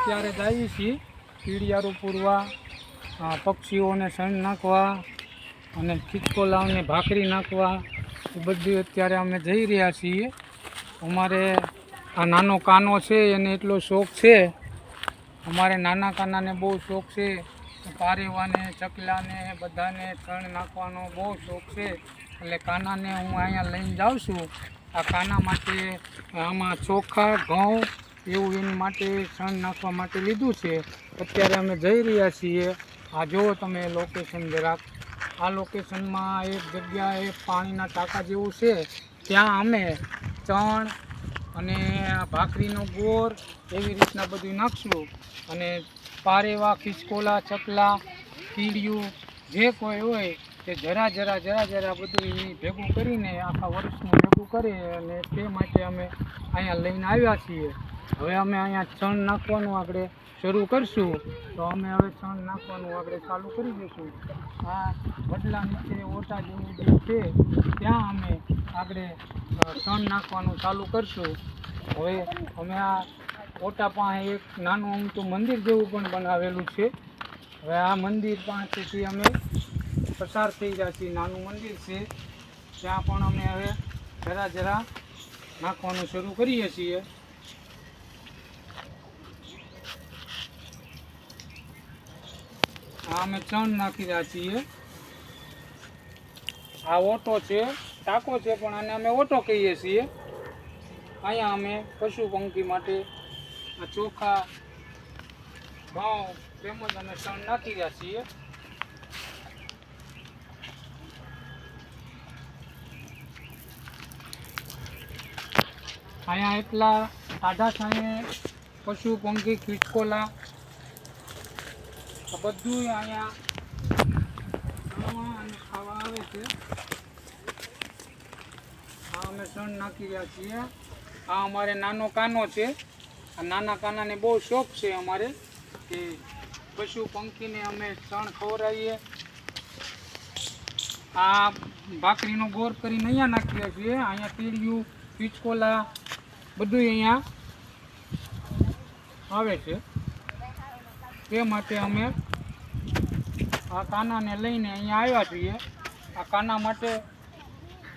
અત્યારે જઈએ છીએ કીડિયારું પૂરવા, પક્ષીઓને શણ નાખવા અને ખીચકોલાઓને ભાખરી નાખવા, એ બધું અત્યારે અમે જઈ રહ્યા છીએ. અમારે આ નાનો કાનો છે એને એટલો શોખ છે, અમારે નાના કાનાને બહુ શોખ છે. પારેવાને, ચકલાને બધાને શણ નાખવાનો બહુ શોખ છે. એટલે કાનાને હું અહીંયા લઈને જાઉં છું. આ કાના માટે આમાં ચોખા, ઘઉં એવું એની માટે શણ નાખવા માટે લીધું છે. અત્યારે અમે જઈ રહ્યા છીએ. આ જુઓ તમે લોકેશન જરાક. આ લોકેશનમાં એક જગ્યાએ પાણીના ટાંકા જેવું છે, ત્યાં અમે ચણ અને ભાખરીનો ગોળ એવી રીતના બધું નાખશું. અને પારેવા, ખિસકોલા, ચકલા, કીડિયું જે કોઈ હોય તે જરા જરા બધું એ ભેગું કરીને આખા વર્ષનું ભેગું કરે. અને તે માટે અમે અહીંયા લઈને આવ્યા છીએ. હવે અમે અહીંયા ચણ નાખવાનું આપણે શરૂ કરશું. તો અમે હવે ચણ નાખવાનું આપણે ચાલુ કરી દઈશું. આ વડલા નીચે ઓટા જેવું જે છે ત્યાં અમે આપણે ચણ નાખવાનું ચાલુ કરશું. હવે અમે આ ઓટા પાસે એક નાનું અમથું મંદિર જેવું પણ બનાવેલું છે. હવે આ મંદિર પાસેથી અમે પસાર થઈ ગયા છીએ. નાનું મંદિર છે ત્યાં પણ અમે હવે જરા નાખવાનું શરૂ કરીએ છીએ. આ અમે ચણ નાખી રહ્યા છીએ. આ ઓટો છે, ટાંકો છે, પણ આને અમે ઓટો કહીએ છીએ. અહીંયા અમે પશુ પંખી માટે આ ચોખા, ઘઉં તેમજ અમે ચણ નાખી રહ્યા છીએ. અહીંયા એટલા ટાઢા છાંયે પશુ પંખી, ખિસકોલા બધું અહીંયા અને ખાવા આવે છે. આ અમે શણ નાખી રહ્યા છીએ. આ અમારે નાનો કાનો છે. આ નાના કાનાને બહુ શોખ છે અમારે કે પશુ પંખીને અમે શણ ખવડાવીએ. આ ભાખરીનો ગોળ કરીને અહીંયા નાખીએ છીએ. અહીંયા કીડિયું, ખીચકોલા બધું અહીંયા આવે છે. તે માટે અમે આ કાનાને લઈને અહીંયા આવ્યા છીએ. આ કાના માટે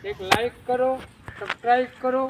એક લાઈક કરો, સબસ્ક્રાઈબ કરો.